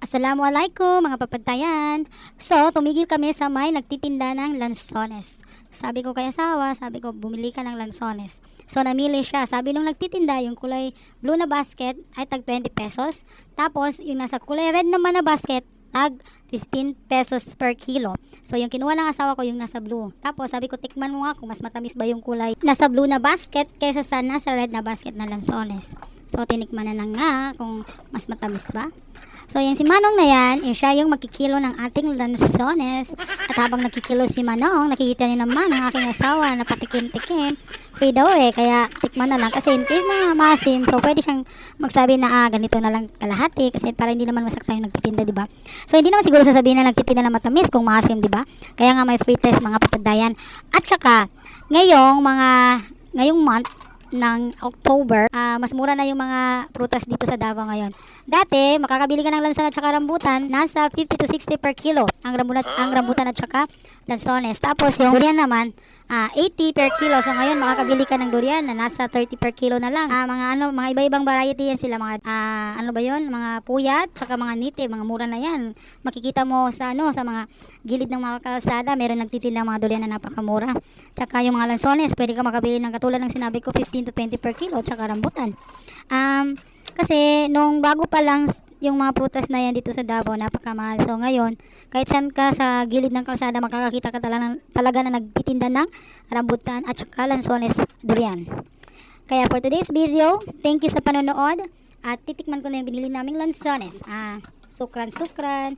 Assalamualaikum mga papagtayan. So, tumigil kami sa may nagtitinda ng lansones. Sabi ko kay asawa, sabi ko bumili ka ng lansones. So, namili siya. Sabi nung nagtitinda, yung kulay blue na basket ay tag 20 pesos. Tapos, yung nasa kulay red naman na basket, tag 15 pesos per kilo. So, yung kinuha ng asawa ko, yung nasa blue. Tapos, sabi ko, tikman mo nga kung mas matamis ba yung kulay nasa blue na basket kaysa sa nasa red na basket na lansones. So, tinikman na lang nga kung mas matamis ba. So, yan si Manong na yan, siya yung magkikilo ng ating lansones. At habang nagkikilo si Manong, nakikita niyo naman ang aking asawa na patikim-tikim. Free daw kaya tikman na lang. Kasi in case na maasim, so pwede siyang magsabi na ganito na lang kalahati. Kasi para hindi naman masakta yung nagtitinda, di ba? So, hindi naman siguro sasabihin na nagtitinda na matamis kung maasim, di ba? Kaya nga may free test mga papadayan. At saka, ngayong month, ng October, mas mura na yung mga prutas dito sa Davao ngayon. Dati, makakabili ka ng lanson at saka rambutan, nasa 50 to 60 per kilo ang rambutan at saka lansones. Tapos yung durian naman, 80 per kilo. So ngayon, makakabili ka ng durian na nasa 30 per kilo na lang. Mga iba-ibang variety yan sila. Mga, mga puyat, saka mga niti, mga mura na yan. Makikita mo sa mga gilid ng mga kalsada, meron nagtitinda ng mga durian na napakamura. Tsaka yung mga lansones, pwede ka makabili ng katulad ng sinabi ko, 15 to 20 per kilo, tsaka rambutan. Kasi nung bago pa lang yung mga prutas na yan dito sa Davao, napakamahal. So ngayon, kahit saan ka sa gilid ng kalsada, makakakita ka talaga na nagtitinda ng rambutan at saka lansones durian. Kaya for today's video, thank you sa panonood at titikman ko na yung binili naming lansones. Sukran.